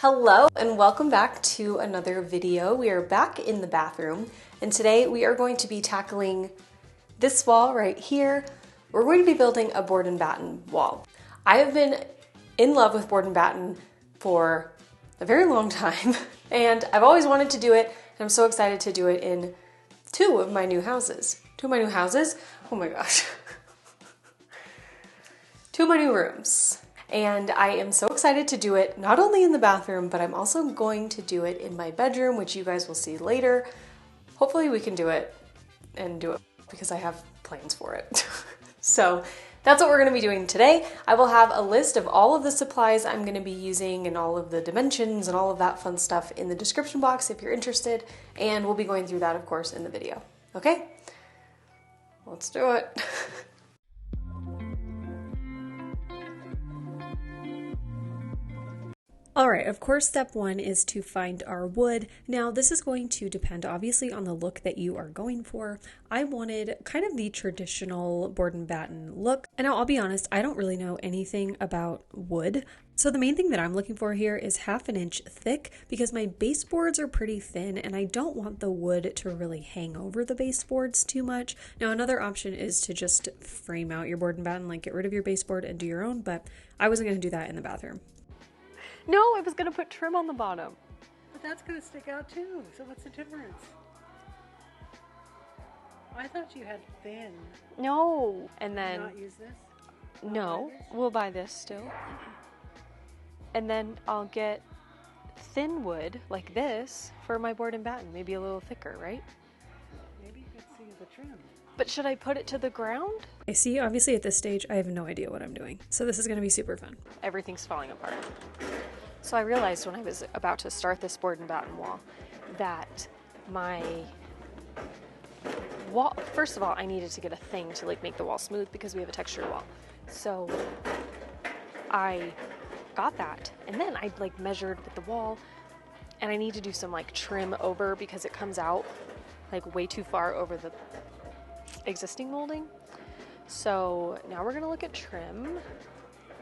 Hello and welcome back to another video. We are back in the bathroom and today we are going to be tackling this wall right here. We're going to be building a board and batten wall. I have been in love with board and batten for a very long time and I've always wanted to do it and I'm so excited to do it in two of my new houses. Two of my new houses? Oh my gosh. Two of my new rooms. And I am so excited to do it not only in the bathroom, but I'm also going to do it in my bedroom, which you guys will see later. Hopefully we can do it because I have plans for it. So that's what we're going to be doing today. I will have a list of all of the supplies I'm going to be using and all of the dimensions and all of that fun stuff in the description box if you're interested. And we'll be going through that, of course, in the video. Okay? Let's do it. All right, of course, step one is to find our wood. Now, this is going to depend obviously on the look that you are going for. I wanted kind of the traditional board and batten look. And now I'll be honest, I don't really know anything about wood. So the main thing that I'm looking for here is 1/2 inch thick because my baseboards are pretty thin and I don't want the wood to really hang over the baseboards too much. Now, another option is to just frame out your board and batten, like get rid of your baseboard and do your own, but I wasn't going to do that in the bathroom. No, I was going to put trim on the bottom. But that's going to stick out too, so what's the difference? I thought you had thin. No. And then... Not use this? No, we'll buy this still. And then I'll get thin wood, like this, for my board and batten. Maybe a little thicker, right? Maybe you could see the trim. But should I put it to the ground? I see, obviously at this stage, I have no idea what I'm doing. So this is going to be super fun. Everything's falling apart. So I realized when I was about to start this board and batten wall that my wall, first of all, I needed to get a thing to like make the wall smooth because we have a texture wall. So I got that and then I like measured with the wall and I need to do some like trim over because it comes out like way too far over the existing molding. So now we're gonna look at trim. Well,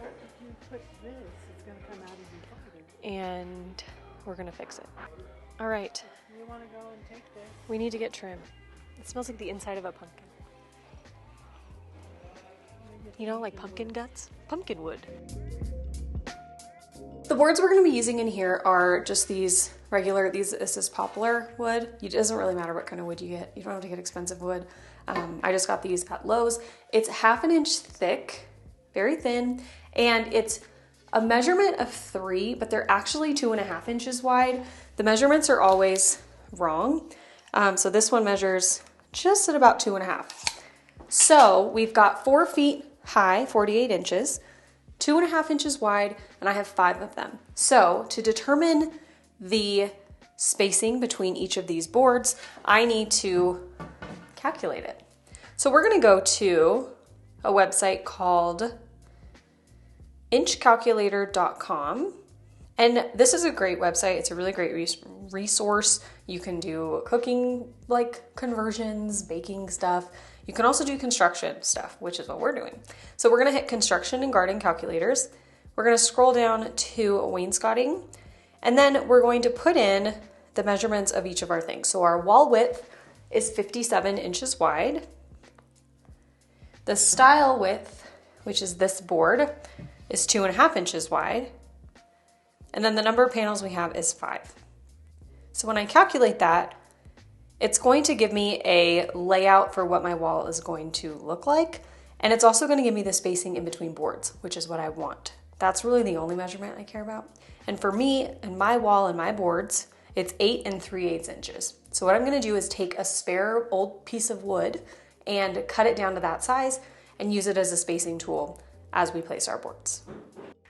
if you put this, it's gonna come out even farther. And we're gonna fix it. All right. You wanna go and take this? We need to get trim. It smells like the inside of a pumpkin. You know, like pumpkin guts? Pumpkin wood. The boards we're going to be using in here are just these regular, this is poplar wood. It doesn't really matter what kind of wood you get. You don't have to get expensive wood. I just got these at Lowe's. It's 1/2 inch thick, very thin, and it's a measurement of 3, but they're actually 2.5 inches wide. The measurements are always wrong. So this one measures just at about 2.5. So we've got 4 feet high, 48 inches, 2.5 inches wide, and I have 5 of them. So to determine the spacing between each of these boards, I need to calculate it. So we're gonna go to a website called inchcalculator.com. And this is a great website. It's a really great resource. You can do cooking like conversions, baking stuff. You can also do construction stuff, which is what we're doing. So we're gonna hit construction and garden calculators. We're gonna scroll down to wainscoting, and then we're going to put in the measurements of each of our things. So our wall width is 57 inches wide. The stile width, which is this board, is 2.5 inches wide. And then the number of panels we have is 5. So when I calculate that, it's going to give me a layout for what my wall is going to look like. And it's also going to give me the spacing in between boards, which is what I want. That's really the only measurement I care about. And for me and my wall and my boards, it's 8 3/8 inches. So what I'm going to do is take a spare old piece of wood and cut it down to that size and use it as a spacing tool as we place our boards.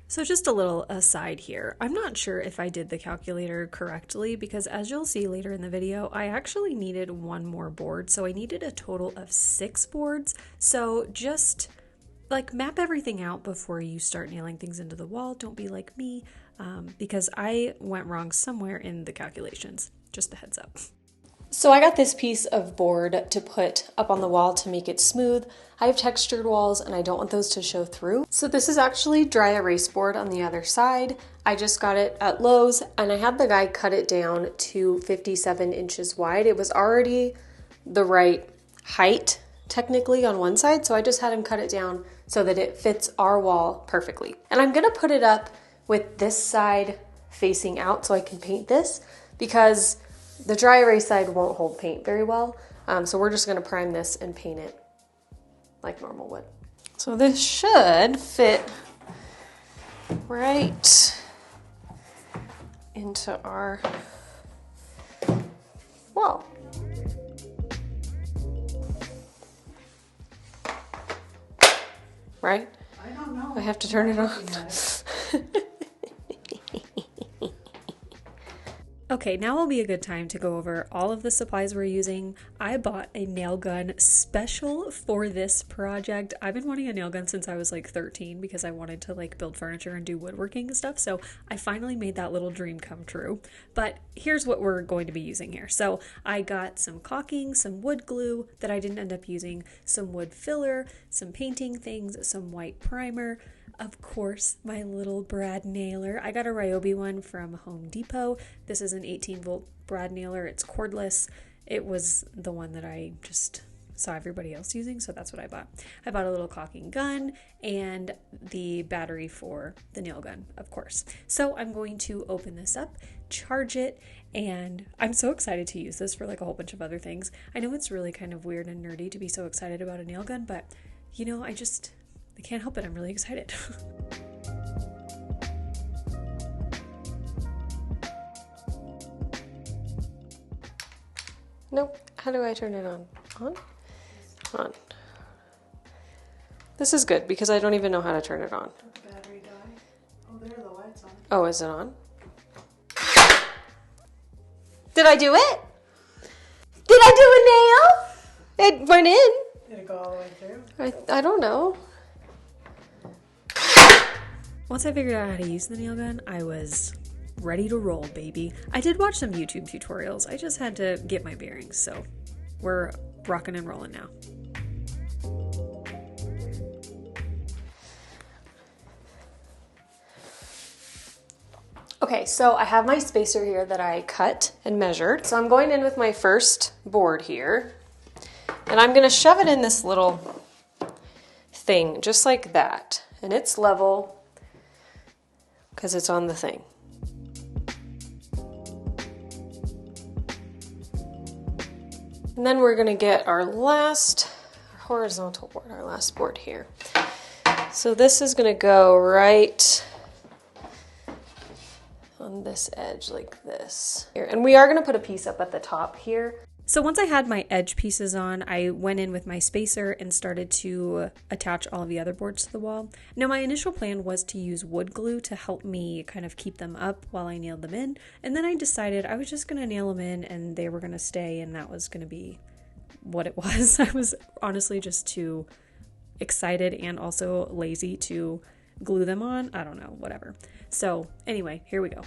So just a little aside here, I'm not sure if I did the calculator correctly because as you'll see later in the video, I actually needed 1 more board. So I needed a total of 6 boards. So just like map everything out before you start nailing things into the wall. Don't be like me because I went wrong somewhere in the calculations. Just a heads up. So I got this piece of board to put up on the wall to make it smooth. I have textured walls and I don't want those to show through. So this is actually dry erase board on the other side. I just got it at Lowe's and I had the guy cut it down to 57 inches wide. It was already the right height technically on one side, so I just had him cut it down so that it fits our wall perfectly. And I'm gonna put it up with this side facing out so I can paint this, because the dry erase side won't hold paint very well. So we're just gonna prime this and paint it like normal would. So this should fit right into our wall. Right? I don't know. I have to turn it on. Okay, now will be a good time to go over all of the supplies we're using. I bought a nail gun special for this project. I've been wanting a nail gun since I was like 13 because I wanted to like build furniture and do woodworking and stuff. So I finally made that little dream come true. But here's what we're going to be using here. So I got some caulking, some wood glue that I didn't end up using, some wood filler, some painting things, some white primer. Of course, my little brad nailer. I got a Ryobi one from Home Depot. This is an 18-volt brad nailer. It's cordless. It was the one that I just saw everybody else using, so that's what I bought. I bought a little caulking gun and the battery for the nail gun, of course. So I'm going to open this up, charge it, and I'm so excited to use this for like a whole bunch of other things. I know it's really kind of weird and nerdy to be so excited about a nail gun, but you know, I can't help it. I'm really excited. Nope. How do I turn it on? On? On. This is good because I don't even know how to turn it on. Let the battery die. Oh, there, the light's on. Oh, is it on? Did I do it? Did I do a nail? It went in. Did it go all the way through? I don't know. Once I figured out how to use the nail gun, I was ready to roll, baby. I did watch some YouTube tutorials. I just had to get my bearings, so we're rocking and rolling now. Okay, so I have my spacer here that I cut and measured. So I'm going in with my first board here, and I'm gonna shove it in this little thing, just like that. And it's level, because it's on the thing. And then we're gonna get our last horizontal board, our last board here. So this is gonna go right on this edge like this. And we are gonna put a piece up at the top here. So once I had my edge pieces on, I went in with my spacer and started to attach all of the other boards to the wall. Now my initial plan was to use wood glue to help me kind of keep them up while I nailed them in. And then I decided I was just gonna nail them in and they were gonna stay, and that was gonna be what it was. I was honestly just too excited and also lazy to glue them on. I don't know, whatever. So anyway, here we go.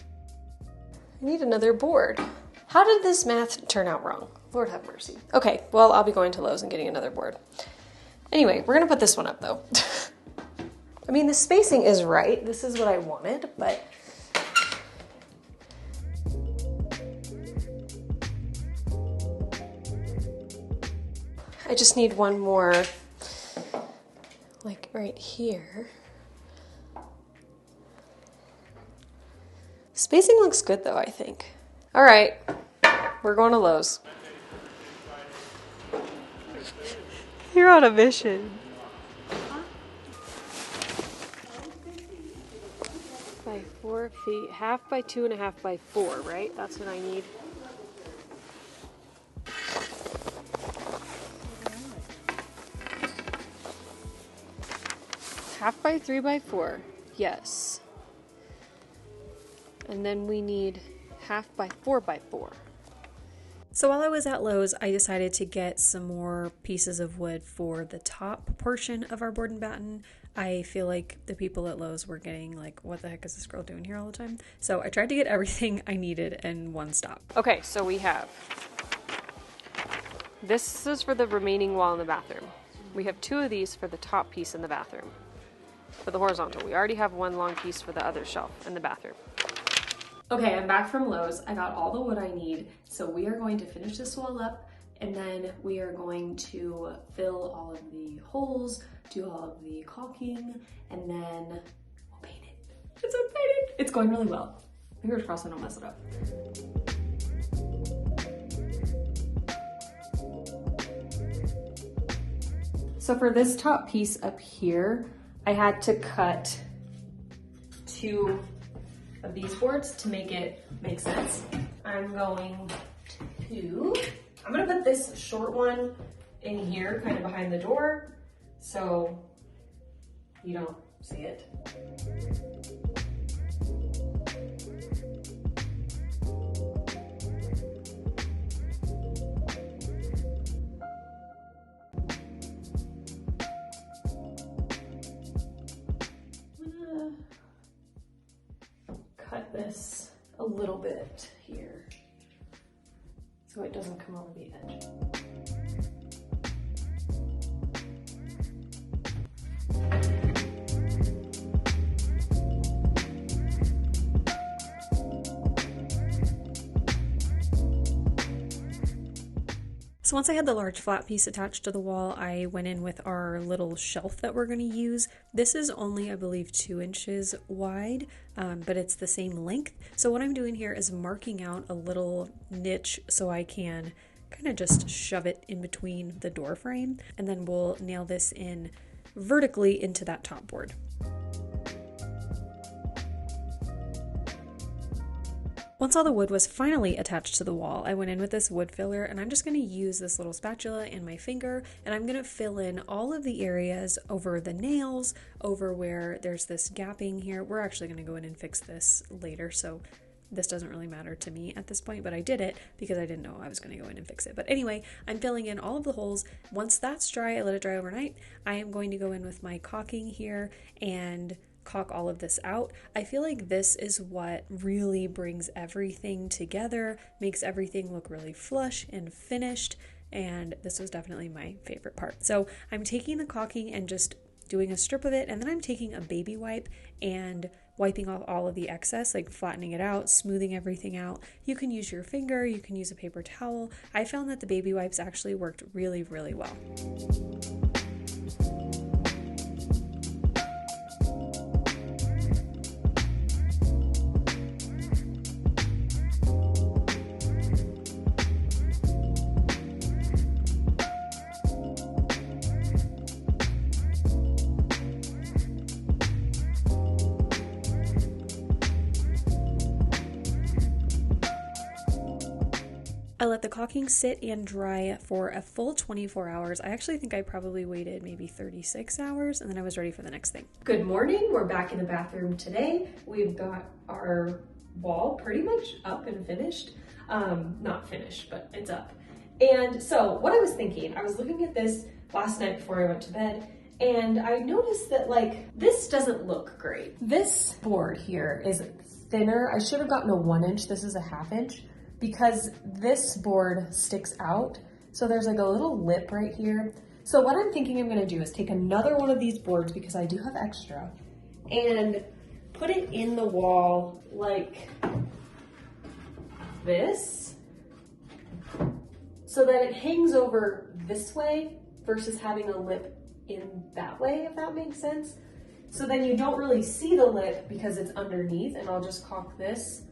I need another board. How did this math turn out wrong? Lord have mercy. Okay, well, I'll be going to Lowe's and getting another board. Anyway, we're gonna put this one up though. I mean, the spacing is right. This is what I wanted, but I just need one more, like right here. Spacing looks good though, I think. All right, we're going to Lowe's. You're on a mission. By 4 feet, half by 2.5 by 4, right? That's what I need. Half by 3 by 4, yes. And then we need half by 4 by 4. So while I was at Lowe's, I decided to get some more pieces of wood for the top portion of our board and batten. I feel like the people at Lowe's were getting like, what the heck is this girl doing here all the time? So I tried to get everything I needed in one stop. Okay, so we have This is for the remaining wall in the bathroom. We have 2 of these for the top piece in the bathroom. For the horizontal, we already have 1 long piece for the other shelf in the bathroom. Okay, I'm back from Lowe's. I got all the wood I need. So we are going to finish this wall up, and then we are going to fill all of the holes, do all of the caulking, and then we'll paint it. It's so exciting. It's going really well. Fingers crossed I don't mess it up. So for this top piece up here, I had to cut 2 of these boards to make it make sense. I'm gonna put this short one in here, kind of behind the door, so you don't see it. Cut this a little bit here so it doesn't come over the edge. So once I had the large flat piece attached to the wall, I went in with our little shelf that we're going to use. This is only, I believe, 2 inches wide, but it's the same length. So what I'm doing here is marking out a little niche so I can kind of just shove it in between the door frame, and then we'll nail this in vertically into that top board. Once all the wood was finally attached to the wall, I went in with this wood filler, and I'm just going to use this little spatula and my finger, and I'm going to fill in all of the areas over the nails, over where there's this gapping here. We're actually going to go in and fix this later, so this doesn't really matter to me at this point, but I did it because I didn't know I was going to go in and fix it. But anyway, I'm filling in all of the holes. Once that's dry, I let it dry overnight. I am going to go in with my caulking here and caulk all of this out. I feel like this is what really brings everything together, makes everything look really flush and finished, and this was definitely my favorite part. So I'm taking the caulking and just doing a strip of it, and then I'm taking a baby wipe and wiping off all of the excess, like flattening it out, smoothing everything out. You can use your finger, you can use a paper towel. I found that the baby wipes actually worked really, really well. I let the caulking sit and dry for a full 24 hours. I actually think I probably waited maybe 36 hours, and then I was ready for the next thing. Good morning. We're back in the bathroom today. We've got our wall pretty much up and finished. Not finished, but it's up. And so what I was thinking, I was looking at this last night before I went to bed, and I noticed that this doesn't look great. This board here is thinner. I should have gotten a 1 inch. This is a 1/2 inch. Because this board sticks out. So there's like a little lip right here. So what I'm thinking I'm gonna do is take another one of these boards, because I do have extra, and put it in the wall like this, so that it hangs over this way versus having a lip in that way, if that makes sense. So then you don't really see the lip because it's underneath, and I'll just caulk this.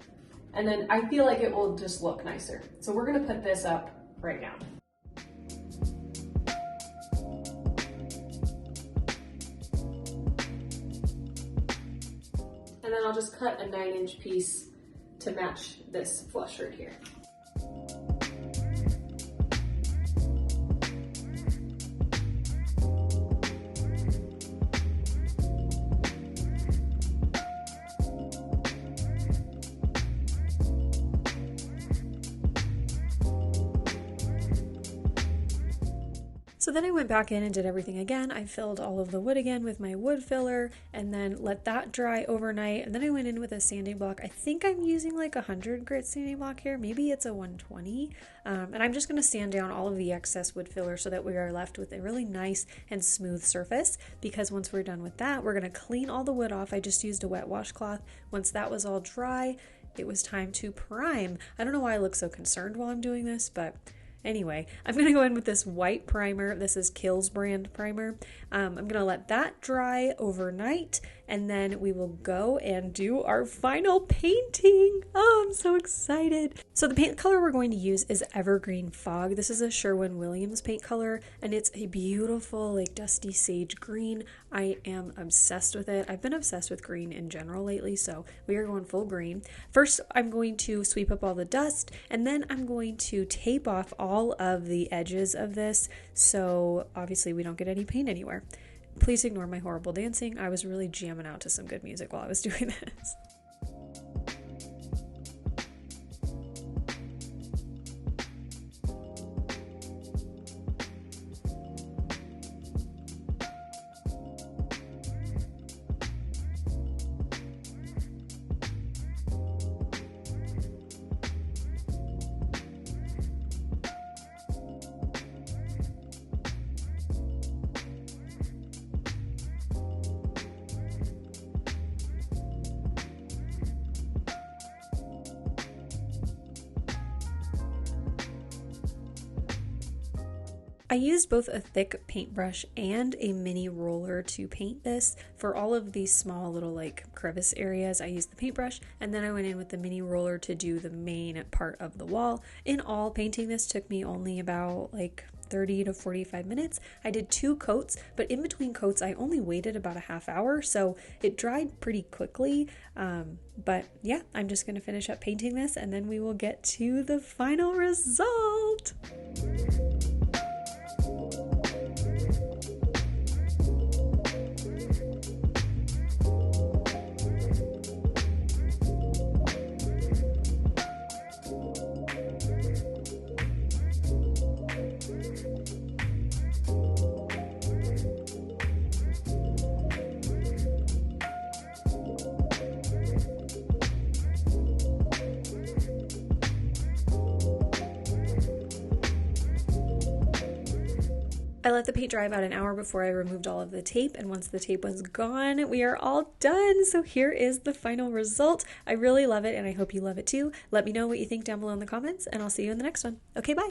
And then I feel like it will just look nicer. So we're gonna put this up right now. And then I'll just cut a 9 inch piece to match this flush right here. So then I went back in and did everything again. I filled all of the wood again with my wood filler and then let that dry overnight. And then I went in with a sanding block. I think I'm using like 100 grit sanding block here. Maybe it's a 120. And I'm just going to sand down all of the excess wood filler so that we are left with a really nice and smooth surface, because once we're done with that, we're going to clean all the wood off. I just used a wet washcloth. Once that was all dry, it was time to prime. I don't know why I look so concerned while I'm doing this, but anyway, I'm going to go in with this white primer. This is Kills brand primer. I'm going to let that dry overnight, and then we will go and do our final painting. Oh, I'm so excited. So the paint color we're going to use is Evergreen Fog. This is a Sherwin Williams paint color, and it's a beautiful like dusty sage green. I am obsessed with it. I've been obsessed with green in general lately, so we are going full green. First, I'm going to sweep up all the dust, and then I'm going to tape off all of the edges of this, so obviously we don't get any paint anywhere. Please ignore my horrible dancing. I was really jamming out to some good music while I was doing this. I used both a thick paintbrush and a mini roller to paint this. For all of these small little like crevice areas, I used the paintbrush, and then I went in with the mini roller to do the main part of the wall. In all, painting this took me only about like 30 to 45 minutes. I did 2 coats, but in between coats I only waited about a half hour, so it dried pretty quickly. But yeah, I'm just going to finish up painting this, and then we will get to the final result. I let the paint dry about an hour before I removed all of the tape, and once the tape was gone, we are all done. So here is the final result. I really love it, and I hope you love it too. Let me know what you think down below in the comments, and I'll see you in the next one. Okay, bye.